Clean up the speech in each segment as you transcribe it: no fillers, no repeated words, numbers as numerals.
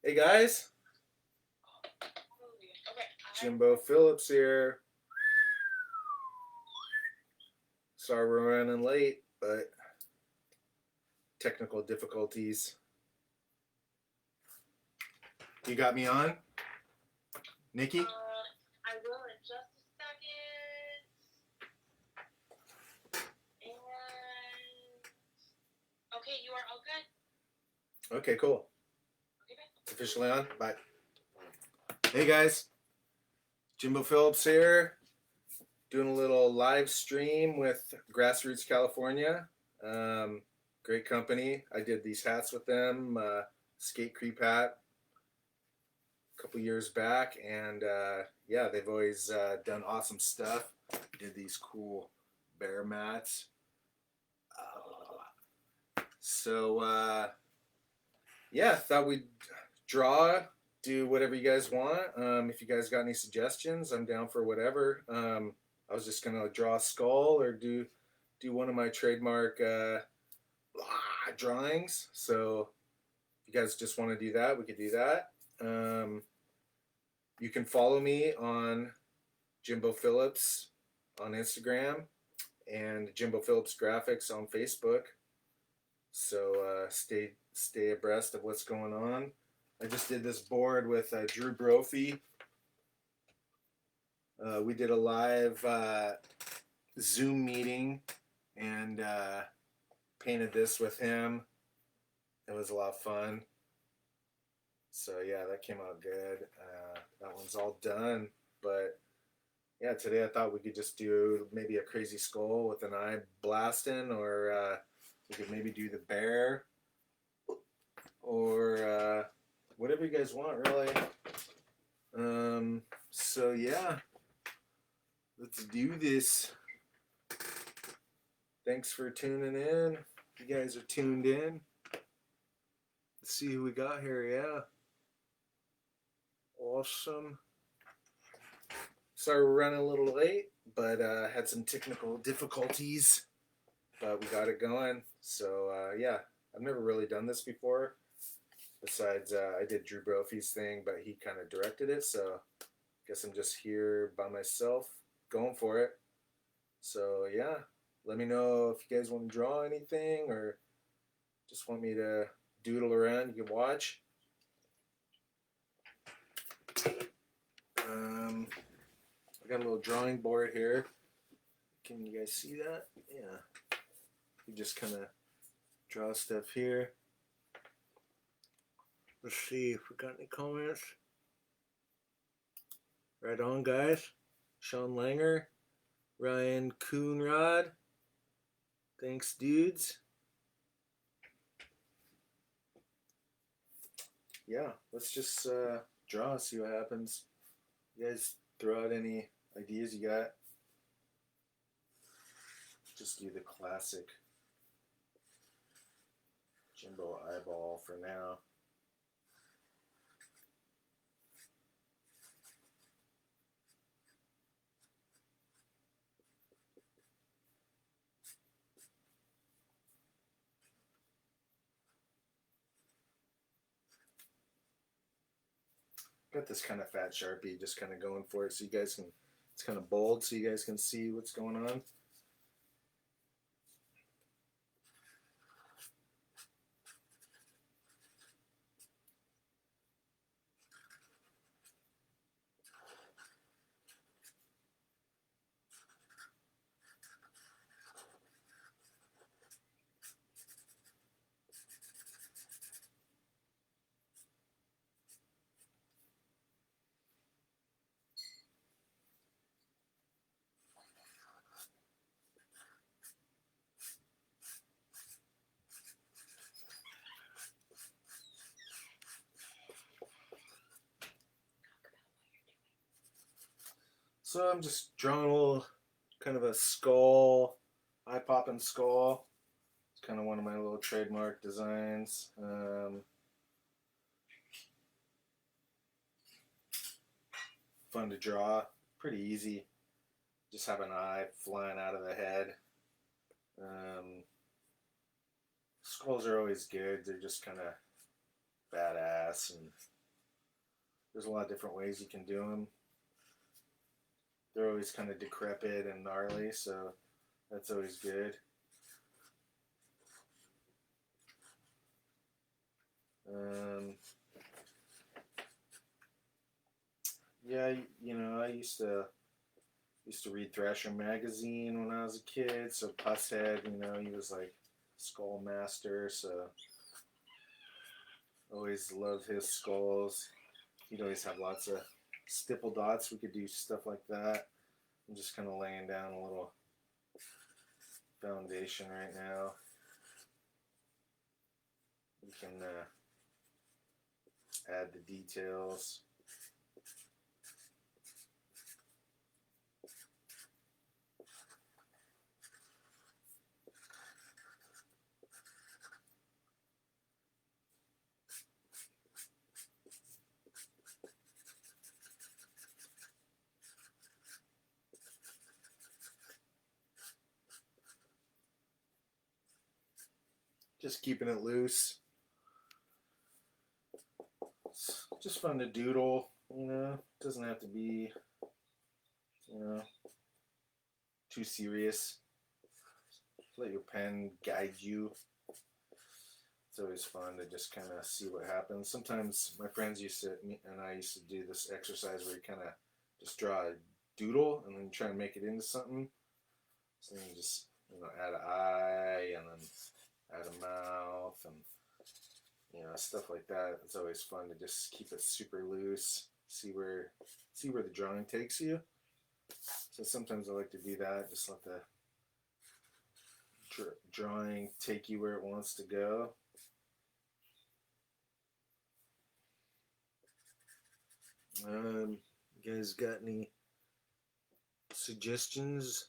Hey guys, Jimbo Phillips here. Sorry we're running late, but technical difficulties. You got me on, Nikki? I will in just a second. And okay, you are all good. Okay, cool. Okay, bye. Officially on. Bye. Hey guys, Jimbo Phillips here. Doing a little live stream with Grassroots California. Great company. I did these hats with them. Skate Creep hat a couple years back, and yeah, they've always done awesome stuff. Did these cool bear mats. So yeah, thought we'd draw, do whatever you guys want. If you guys got any suggestions, I'm down for whatever. I was just gonna draw a skull or do one of my trademark drawings. So if you guys just want to do that, we could do that. You can follow me on Jimbo Phillips on Instagram and Jimbo Phillips Graphics on Facebook. So stay abreast of what's going on. I just did this board with Drew Brophy. We did a live Zoom meeting and painted this with him. It was a lot of fun. So yeah, that came out good. That one's all done. But yeah, today I thought we could just do maybe a crazy skull with an eye blasting, or we could maybe do the bear, or whatever you guys want, really. So yeah, let's do this. Thanks for tuning in. You guys are tuned in. Let's see who we got here. Yeah. Awesome. Sorry we're running a little late, but had some technical difficulties, but we got it going. So yeah, I've never really done this before. Besides, I did Drew Brophy's thing, but he kind of directed it, so I guess I'm just here by myself going for it. So yeah, let me know if you guys want to draw anything or just want me to doodle around. You can watch. I got a little drawing board here. Can you guys see that? Yeah. You just kind of draw stuff here. Let's see if we got any comments. Right on, guys. Sean Langer, Ryan Coonrod. Thanks, dudes. Yeah, let's just draw, see what happens. You guys throw out any ideas you got. Just do the classic Jimbo eyeball for now. Got this kind of fat Sharpie, just kind of going for it so you guys can, it's kind of bold so you guys can see what's going on. So I'm just drawing a little kind of a skull, eye popping skull. It's kind of one of my little trademark designs. Fun to draw, pretty easy. Just have an eye flying out of the head. Skulls are always good. They're just kind of badass, and There's a lot of different ways you can do them. They're always kind of decrepit and gnarly, so that's always good. Yeah, I used to read Thrasher magazine when I was a kid. So Pusshead, he was like Skull Master. So always loved his skulls. He'd always have lots of stipple dots. We could do stuff like that. I'm just kind of laying down a little foundation right now. We can add the details. Just keeping it loose. It's just fun to doodle, It doesn't have to be, too serious. Let your pen guide you. It's always fun to just kind of see what happens. Sometimes my friends and I used to do this exercise where you kind of just draw a doodle and then try to make it into something. So then you just, add an eye and then add a mouth and, stuff like that. It's always fun to just keep it super loose, see where the drawing takes you. So sometimes I like to do that, just let the drawing take you where it wants to go. You guys got any suggestions?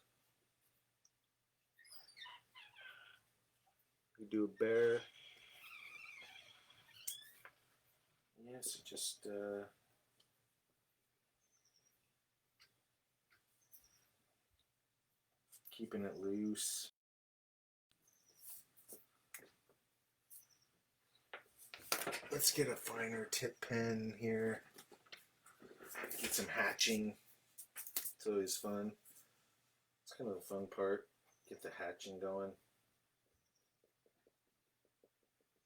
We do a bear. Yes, just keeping it loose. Let's get a finer tip pen here. Get some hatching. It's always fun. It's kind of the fun part. Get the hatching going.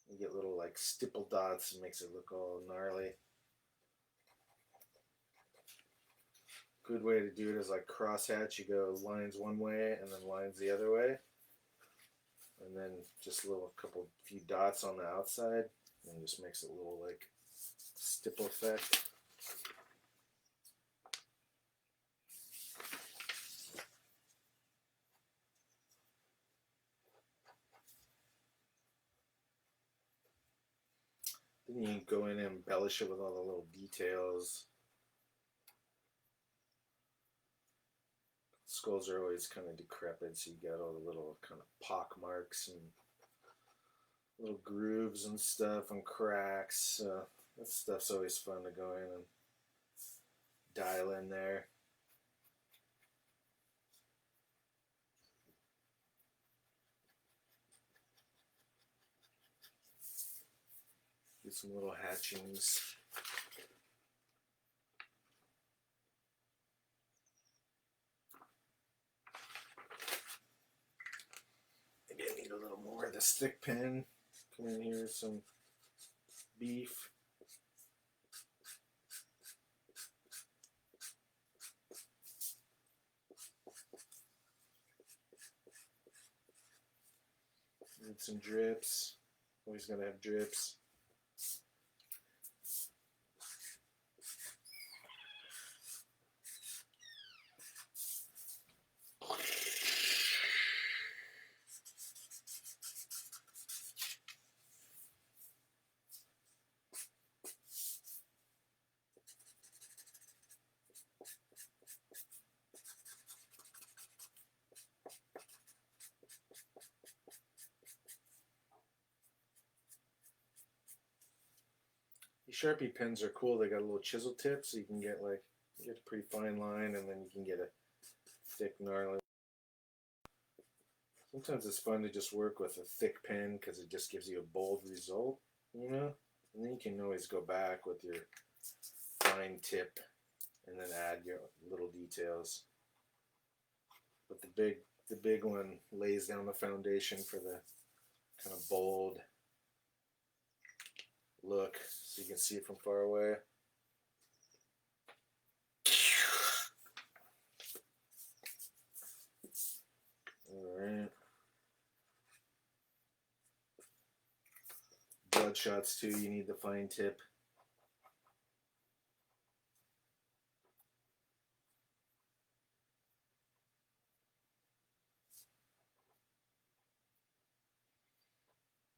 You get little like stipple dots. It makes it look all gnarly. Good way to do it is like crosshatch. You go lines one way and then lines the other way. And then just a few dots on the outside. And just makes it a little like stipple effect. Then you go in and embellish it with all the little details. Skulls are always kind of decrepit, so you got all the little kind of pock marks and little grooves and stuff and cracks. That stuff's always fun to go in and dial in there. Do some little hatchings. Maybe I need a little more of this thick pen. Come in here with some beef. Need some drips. Always gotta have drips. These Sharpie pens are cool. They got a little chisel tip, so you can get a pretty fine line, and then you can get a thick, gnarly. Sometimes it's fun to just work with a thick pen because it just gives you a bold result, And then you can always go back with your fine tip and then add your little details. But the big one lays down the foundation for the kind of bold look, so you can see it from far away. All right. Blood shots too, you need the fine tip.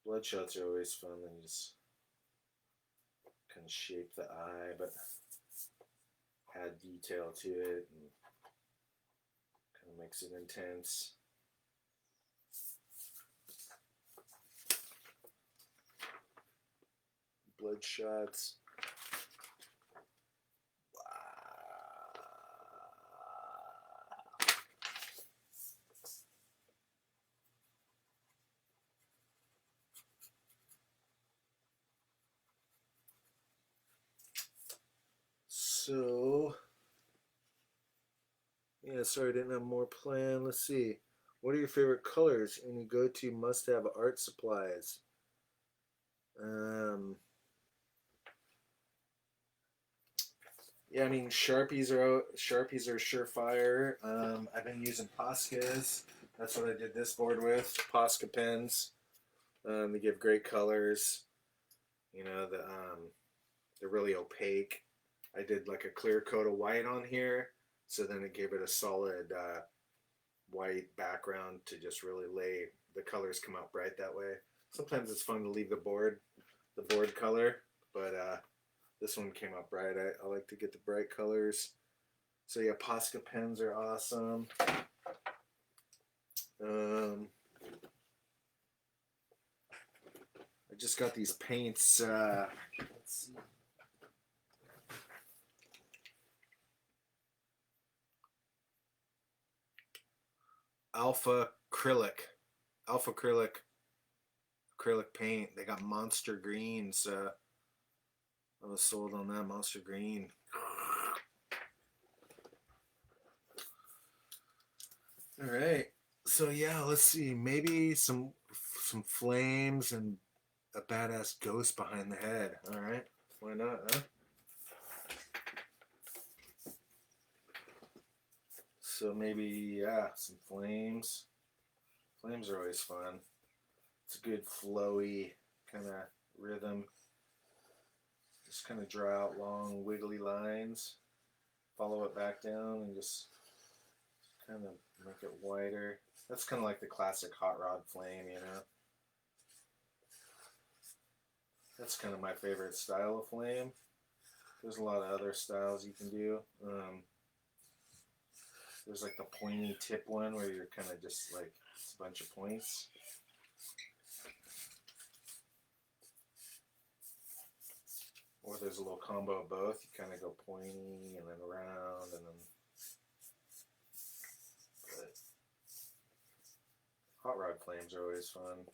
Blood shots are always fun, and you just kind of shape the eye, but add detail to it and kind of makes it intense. Blood shots. So, yeah, sorry I didn't have more planned. Let's see. What are your favorite colors and your go-to must-have art supplies? Yeah, I mean Sharpies are surefire. I've been using Poscas. That's what I did this board with. Posca pens. They give great colors. You know, they're really opaque. I did like a clear coat of white on here, so then it gave it a solid white background to just really lay the colors come out bright that way. Sometimes it's fun to leave the board color, but this one came out bright. I like to get the bright colors. So yeah, Posca pens are awesome. I just got these paints. Let's see. Alpha acrylic paint. They got monster greens. I was sold on that monster green. All right. So yeah, let's see. Maybe some flames and a badass ghost behind the head. All right. Why not, huh? So maybe, yeah, some flames. Flames are always fun. It's a good flowy kind of rhythm. Just kind of draw out long wiggly lines. Follow it back down and just kind of make it wider. That's kind of like the classic hot rod flame, you know. That's kind of my favorite style of flame. There's a lot of other styles you can do. There's like the pointy tip one where you're kind of just like, it's a bunch of points. Or there's a little combo of both. You kind of go pointy and then around and then. But hot rod flames are always fun.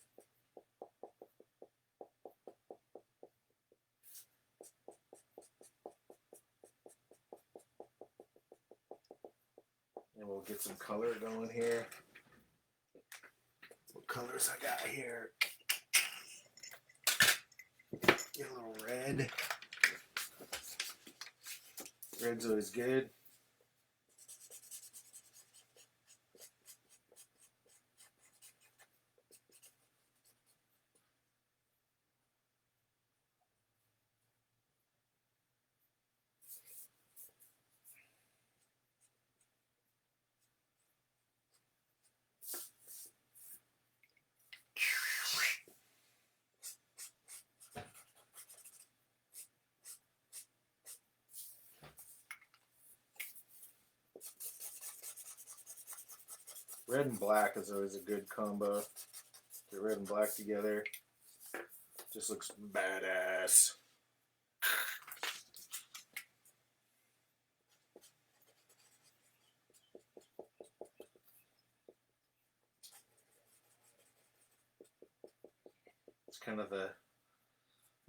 And we'll get some color going here. What colors I got here? Get a little red. Red's always good. Red and black is always a good combo. Get red and black together. Just looks badass. It's kind of the.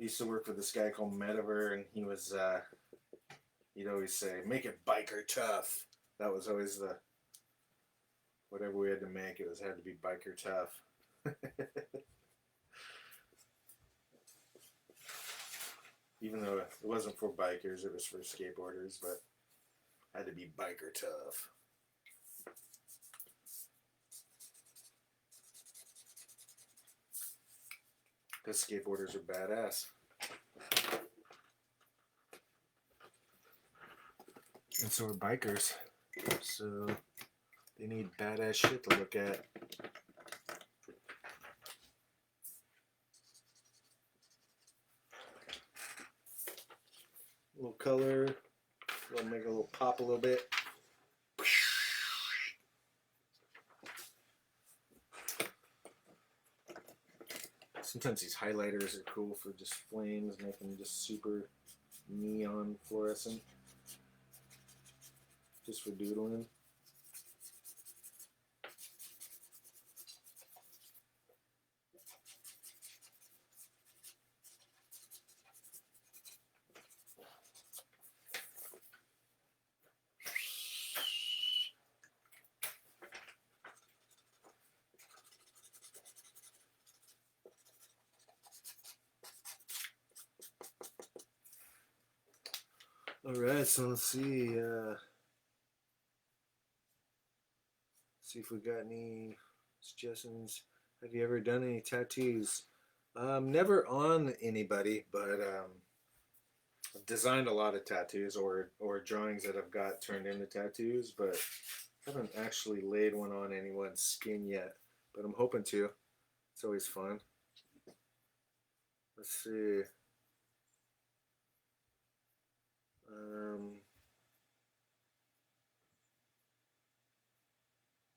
I used to work with this guy called Metaver, and he was You'd always say, make it biker tough. That was always the, whatever we had to make, it had to be biker tough. Even though it wasn't for bikers, it was for skateboarders, but had to be biker tough. Because skateboarders are badass. And so are bikers. So they need badass shit to look at. A little color. We'll make a little pop a little bit. Sometimes these highlighters are cool for just flames, make them just super neon fluorescent. Just for doodling. Alright, so let's see if we got any suggestions. Have you ever done any tattoos? Never on anybody, but I've designed a lot of tattoos or drawings that I've got turned into tattoos, but haven't actually laid one on anyone's skin yet. But I'm hoping to. It's always fun. Let's see.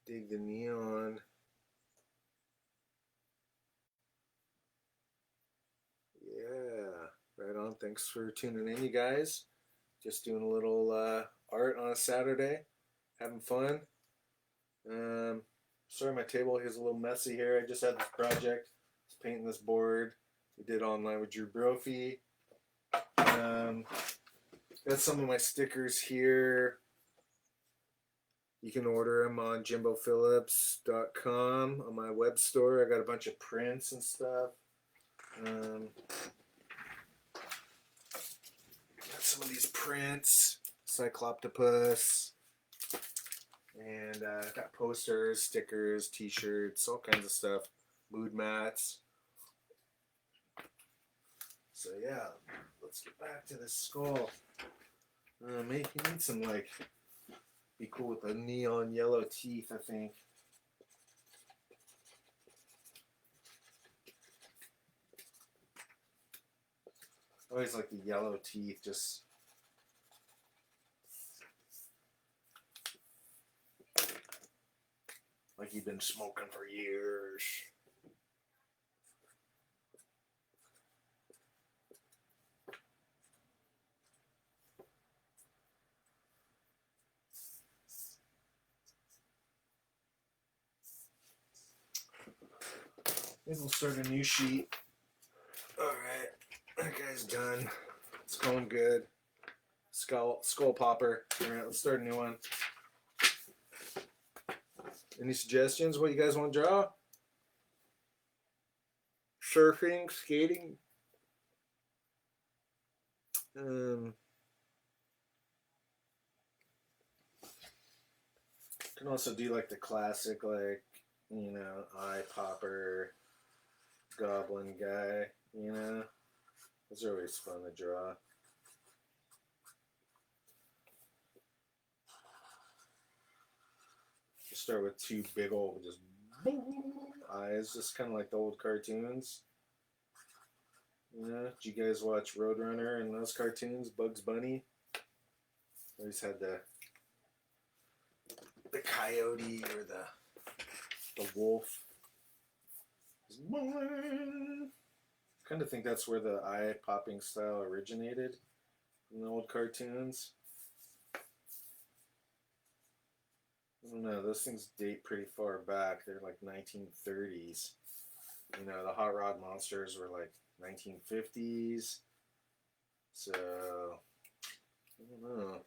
Dig the neon. Yeah, right on. Thanks for tuning in, you guys. Just doing a little art on a Saturday, having fun. Sorry, my table is a little messy here. I just had this project. I was painting this board. We did online with Drew Brophy. Got some of my stickers here. You can order them on JimboPhillips.com on my web store. I got a bunch of prints and stuff. Got some of these prints, Cycloptopus, and got posters, stickers, t-shirts, all kinds of stuff, mood mats. So yeah, let's get back to this skull. Maybe you need some like, be cool with the neon yellow teeth, I think. I always like the yellow teeth, just like you've been smoking for years. Maybe we'll start a new sheet. Alright, that guy's done. It's going good. Skull popper. Alright, let's start a new one. Any suggestions? What you guys want to draw? Surfing, skating? Can also do like the classic, like, you know, eye popper, goblin guy, you know. Those are always fun to draw. Just start with two big old just eyes, just kind of like the old cartoons. Yeah, did you guys watch Roadrunner and those cartoons? Bugs Bunny. Always had the coyote or the wolf. Kind of think that's where the eye popping style originated in the old cartoons. I don't know, those things date pretty far back. They're like 1930s. You know, the Hot Rod Monsters were like 1950s. So I don't know.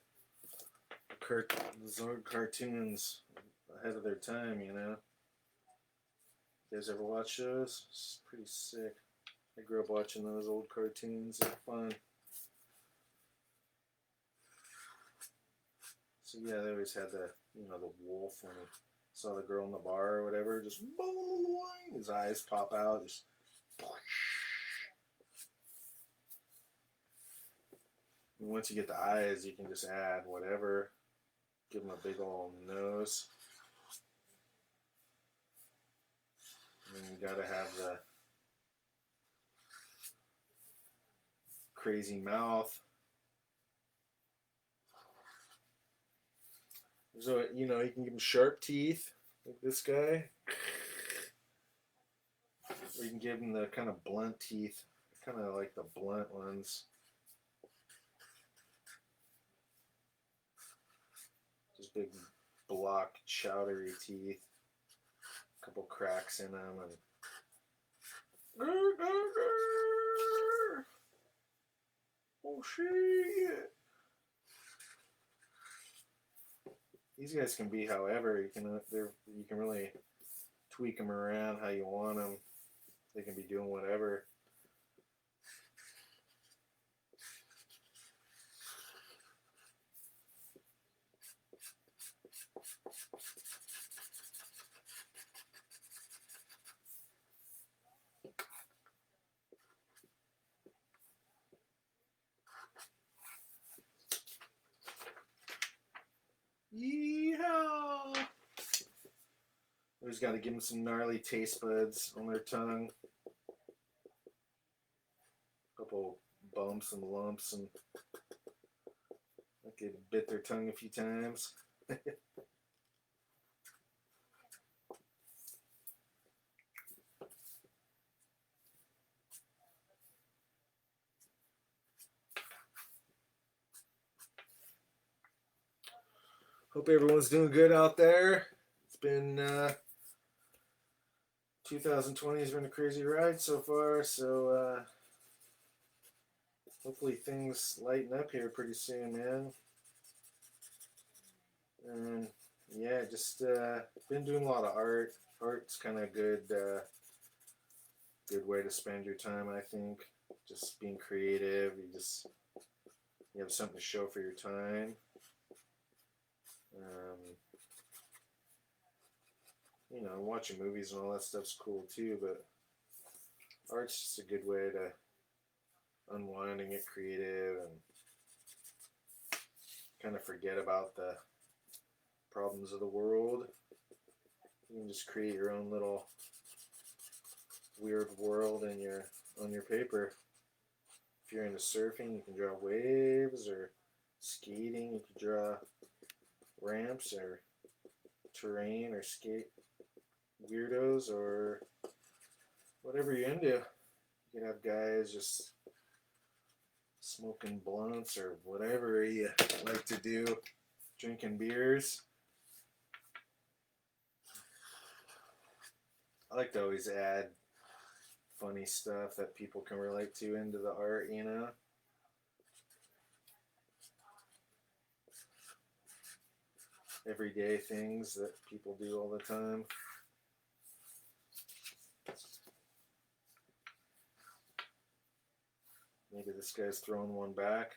Those old cartoons ahead of their time, you know. You guys ever watch those? It's pretty sick. I grew up watching those old cartoons. They're fun. So yeah, they always had the wolf when he saw the girl in the bar or whatever, just boing, his eyes pop out, just. And once you get the eyes, you can just add whatever. Give him a big old nose. And then you gotta have the crazy mouth. So, you can give him sharp teeth, like this guy. Or you can give him the kind of blunt teeth. I kind of like the blunt ones. Just big, block, chowdery teeth. A couple cracks in them, and oh shit! These guys can be however you can really tweak them around how you want them. They can be doing whatever. Yeehaw! Always got to give them some gnarly taste buds on their tongue. A couple bumps and lumps, and like they bit their tongue a few times. Hope everyone's doing good out there. It's been 2020 has been a crazy ride so far, so hopefully things lighten up here pretty soon, man. And yeah, just been doing a lot of art. Art's kind of a good way to spend your time, I think. Just being creative. You have something to show for your time. Watching movies and all that stuff's cool too, but art's just a good way to unwind and get creative and kind of forget about the problems of the world. You can just create your own little weird world on your paper. If you're into surfing, you can draw waves, or skating, you can draw ramps or terrain or skate weirdos or whatever you're into. You can have guys just smoking blunts or whatever you like to do, drinking beers. I like to always add funny stuff that people can relate to into the art, everyday things that people do all the time. Maybe this guy's throwing one back.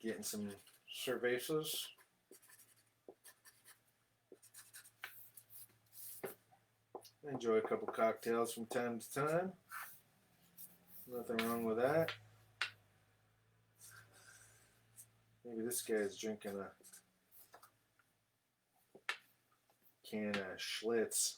Getting some cervezas. Enjoy a couple cocktails from time to time. Nothing wrong with that. Maybe this guy's drinking a can of Schlitz.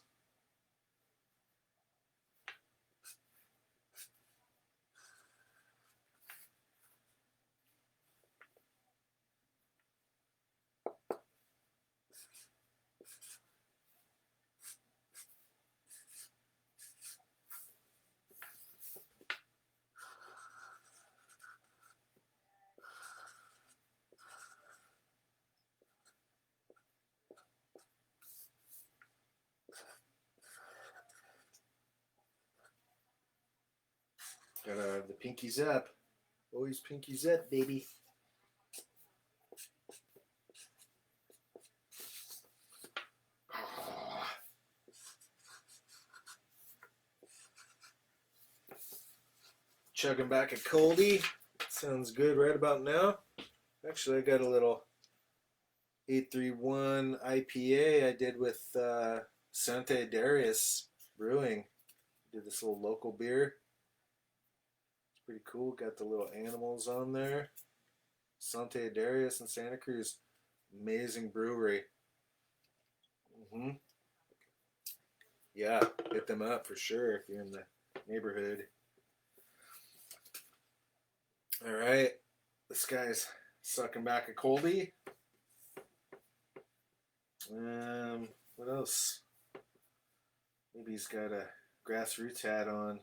Gotta have the pinkies up. Always pinkies up, baby. Chugging back a coldie. Sounds good right about now. Actually, I got a little 831 IPA I did with Santa Darius Brewing. Did this little local beer. It's pretty cool. Got the little animals on there. Santa Darius in Santa Cruz. Amazing brewery. Yeah, hit them up for sure if you're in the neighborhood. All right, this guy's sucking back a coldie. What else? Maybe he's got a grassroots hat on.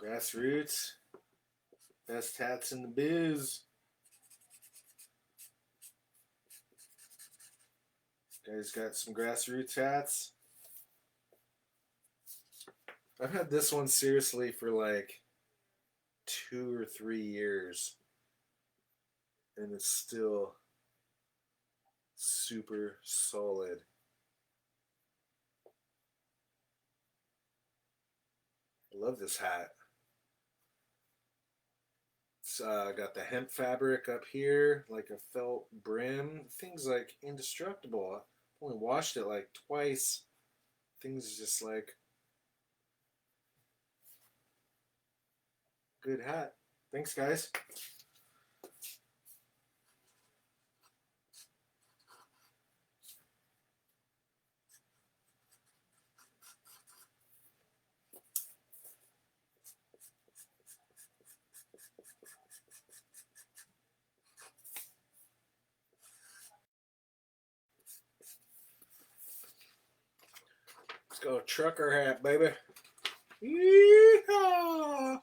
Grassroots. Best hats in the biz. Guys got some grassroots hats. I've had this one seriously for like 2 or 3 years. And it's still super solid. I love this hat. It's got the hemp fabric up here, like a felt brim. Thing's like indestructible. I've only washed it like twice. Thing's just like good hat. Thanks, guys. Let's go trucker hat, baby. Yeehaw!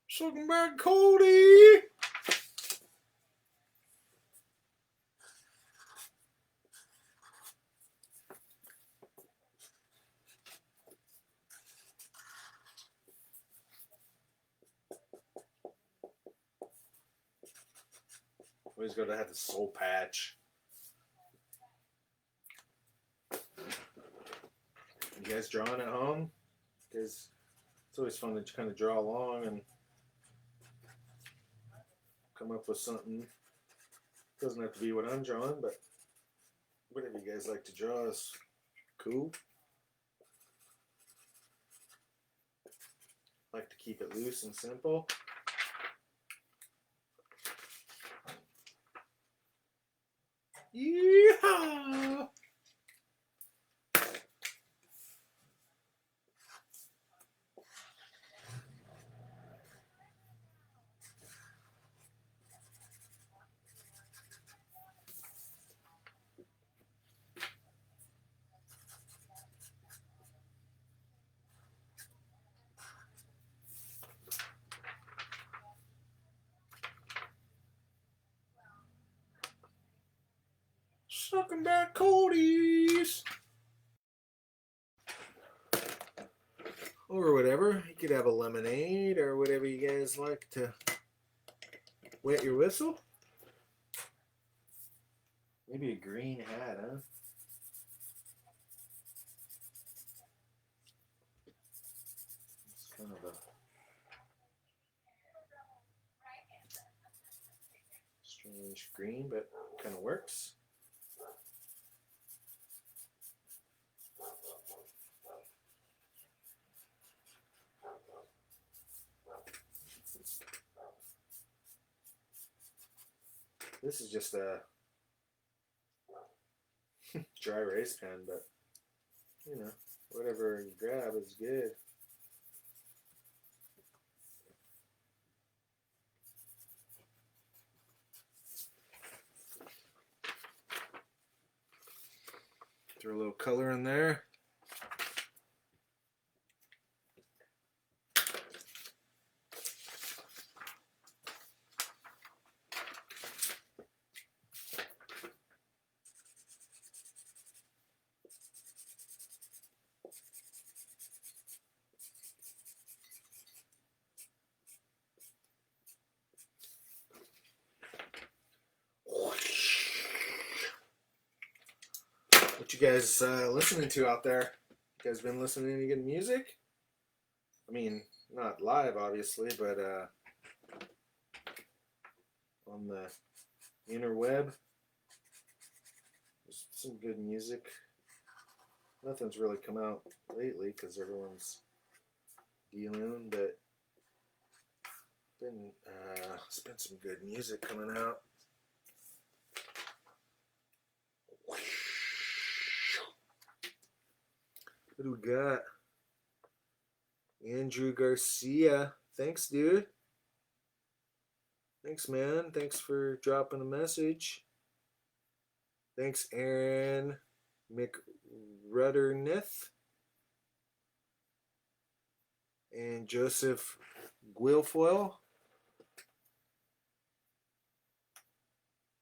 Sucking back Cody. Always got to have the soul patch. You guys drawing at home? Because it's always fun to kind of draw along and come up with something. Doesn't have to be what I'm drawing, but whatever you guys like to draw is cool. Like to keep it loose and simple. Yeehaw! Sucking back Cody's. Or whatever. You could have a lemonade or whatever you guys like to wet your whistle. Maybe a green hat, huh? It's kind of a strange green, but kind of works. This is just a dry erase pen, but you know, whatever you grab is good. Throw a little color in there. What you guys listening to out there? You guys been listening to any good music? I mean, not live, obviously, but on the interweb, there's some good music. Nothing's really come out lately because everyone's dealing, but there's been some good music coming out. What do we got? Andrew Garcia. Thanks, dude. Thanks, man. Thanks for dropping a message. Thanks, Aaron McRutternith. And Joseph Guilfoyle.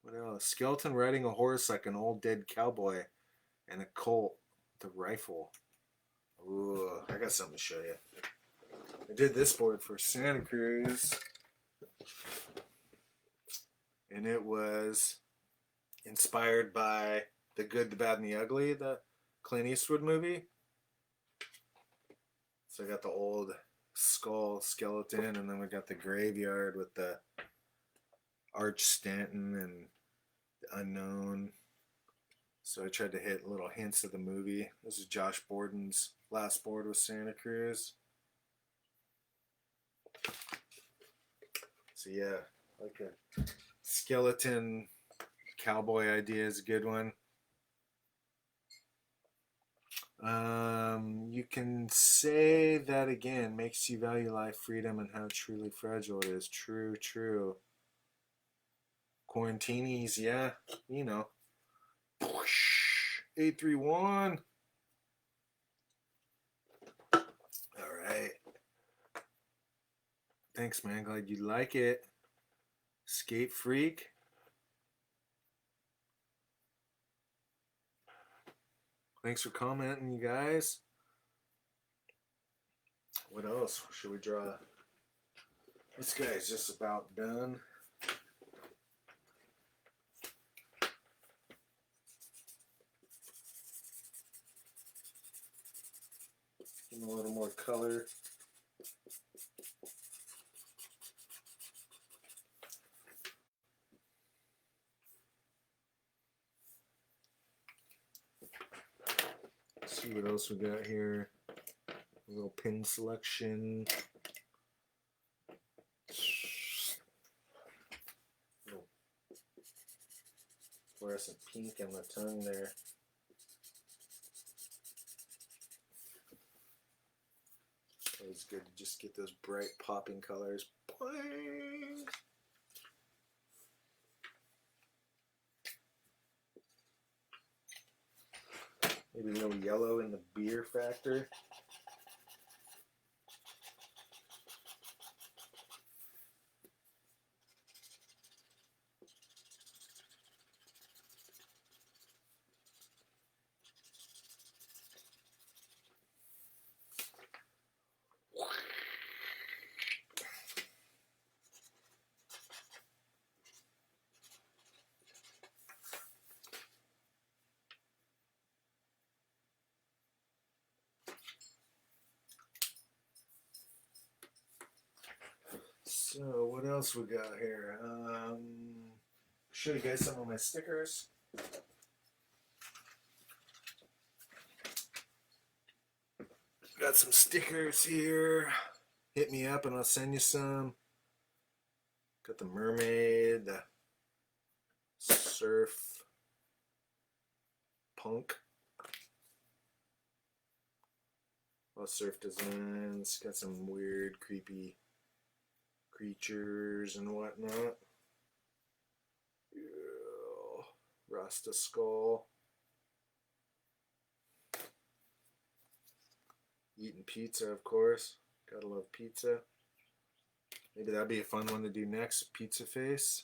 What else? Skeleton riding a horse like an old dead cowboy and a Colt with a rifle. Ooh, I got something to show you. I did this board for Santa Cruz. And it was inspired by The Good, the Bad, and the Ugly, the Clint Eastwood movie. So I got the old skull skeleton, and then we got the graveyard with the Arch Stanton and the Unknown. So I tried to hit little hints of the movie. This is Josh Borden's last board with Santa Cruz. So yeah, like a skeleton cowboy idea is a good one. You can say that again. Makes you value life, freedom, and how truly fragile it is. True, true. Quarantinis, yeah, you know. 831. All right. Thanks, man. Glad you like it. Escape Freak. Thanks for commenting, you guys. What else should we draw? This guy's just about done. Give him a little more color. Let's see what else we got here. A little pin selection. Little fluorescent pink on the tongue there. Always good to just get those bright popping colors. Boing! Maybe a little yellow in the beer factor. So what else we got here? Show you guys some of my stickers. Got some stickers here. Hit me up and I'll send you some. Got the mermaid, the surf punk. All surf designs. Got some weird, creepy creatures and whatnot. Yeah. Rasta skull. Eating pizza, of course. Gotta love pizza. Maybe that'd be a fun one to do next. Pizza face.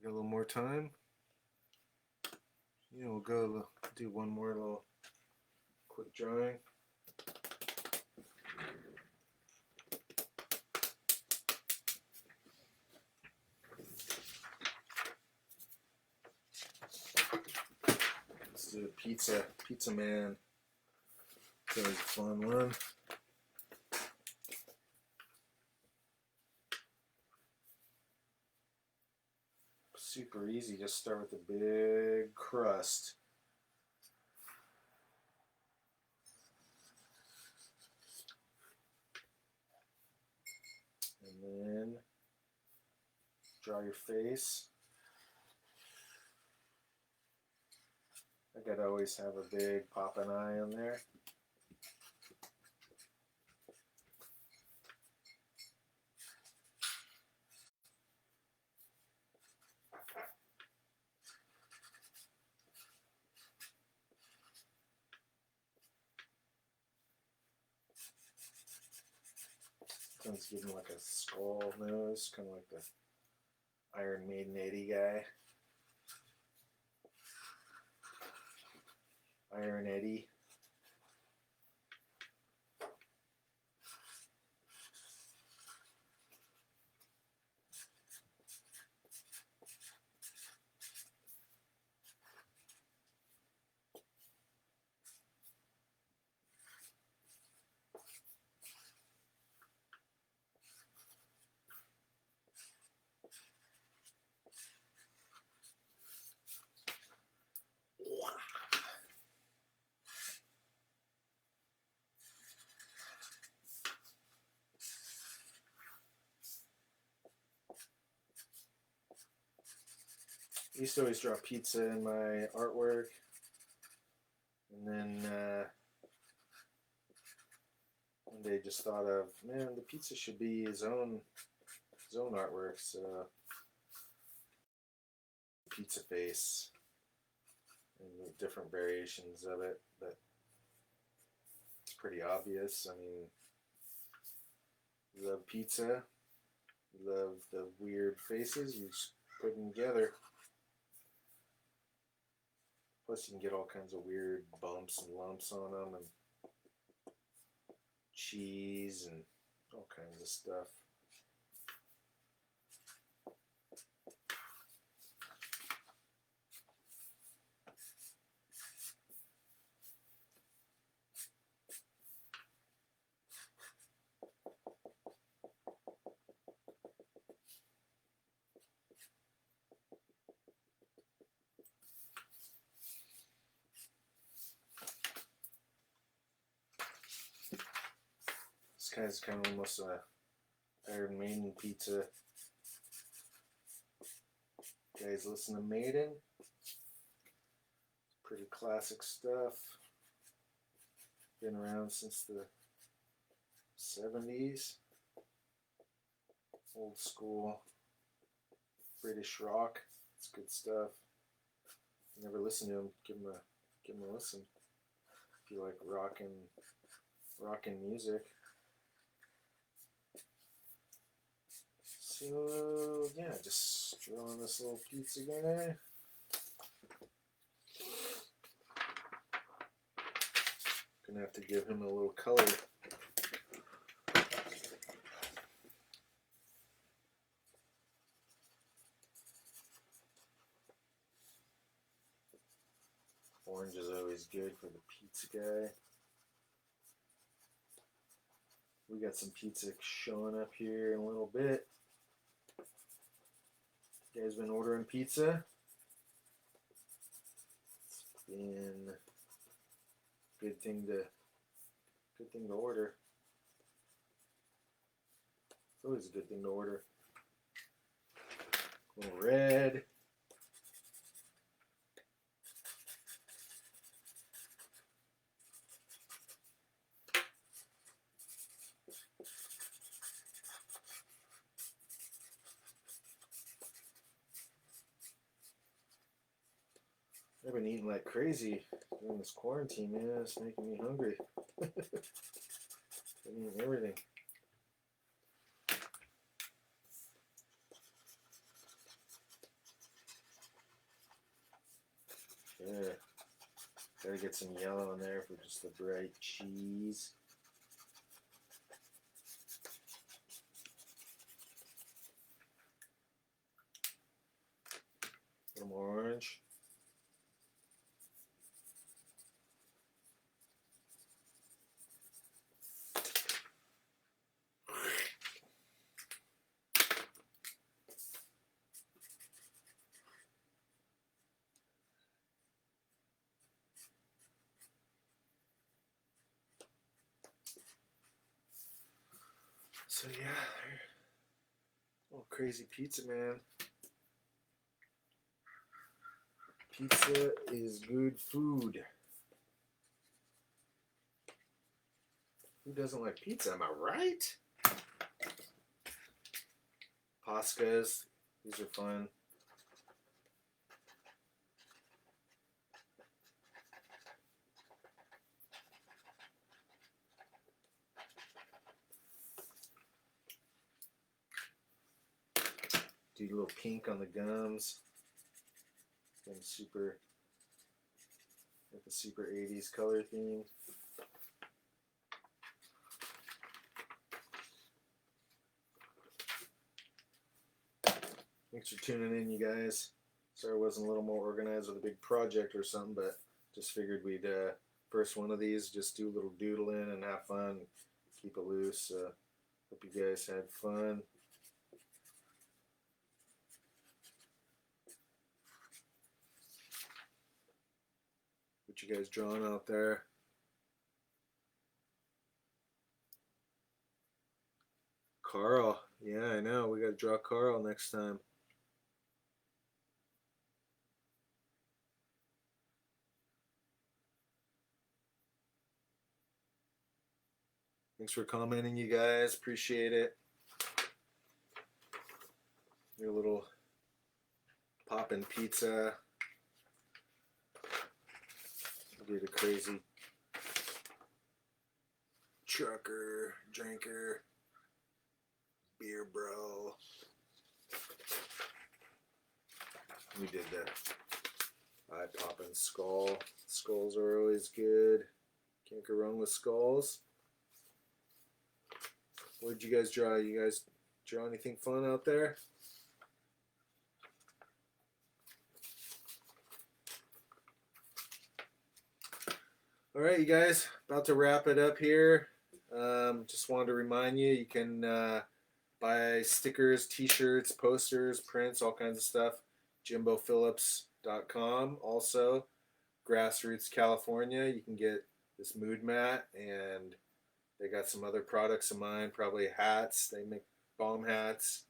Got a little more time. You know, we'll go do one more little quick drawing. Let's do a pizza man. It's always a fun one. Super easy, just start with a big crust. And then draw your face. I gotta always have a big popping eye on there. Sometimes give him like a skull nose, kind of like the Iron Maiden 80 guy. Iron Eddie. I used to always draw pizza in my artwork, and then one day just thought of, man, the pizza should be his own artwork. So pizza face and the different variations of it. But it's pretty obvious. I mean, you love pizza, you love the weird faces. You just put them together. Plus, you can get all kinds of weird bumps and lumps on them, and cheese and all kinds of stuff. This guy's kind of almost a Iron Maiden pizza. You guys listen to Maiden? Pretty classic stuff. Been around since the 70s. Old school British rock. It's good stuff. If you never listen to them, give them a listen. If you like rockin' music. So yeah, just drawing this little pizza guy. Gonna have to give him a little color. Orange is always good for the pizza guy. We got some pizza showing up here in a little bit. You guys been ordering pizza? It's been a good thing to order. It's always a good thing to order. A little red. I've been eating like crazy during this quarantine, man. It's making me hungry. Been eating everything. Yeah. Gotta get some yellow in there for just the bright cheese. A little more orange. So yeah, oh crazy pizza, man. Pizza is good food. Who doesn't like pizza? Am I right? Pastas, these are fun. Do a little pink on the gums. And super, like the super 80s color theme. Thanks for tuning in, you guys. Sorry I wasn't a little more organized with a big project or something, but just figured we'd first one of these, just do a little doodling and have fun, keep it loose. Hope you guys had fun. What you guys drawing out there? Carl. Yeah, I know. We got to draw Carl next time. Thanks for commenting, you guys. Appreciate it. Your little poppin' pizza. I'll be the crazy trucker, drinker, beer bro. We did the eye poppin' skull. Skulls are always good. Can't go wrong with skulls. What did you guys draw? You guys draw anything fun out there? All right, you guys, about to wrap it up here. Just wanted to remind you, you can buy stickers, t-shirts, posters, prints, all kinds of stuff. JimboPhillips.com. Also, Grassroots California, you can get this mood mat, and they got some other products of mine, probably hats. They make bomb hats,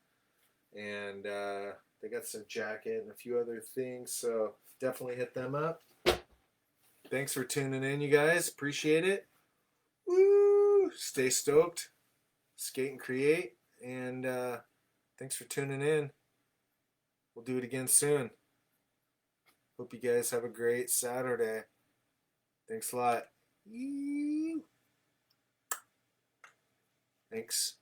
and they got some jacket and a few other things, so definitely hit them up. Thanks for tuning in, you guys. Appreciate it. Woo! Stay stoked. Skate and create. And thanks for tuning in. We'll do it again soon. Hope you guys have a great Saturday. Thanks a lot. Thanks.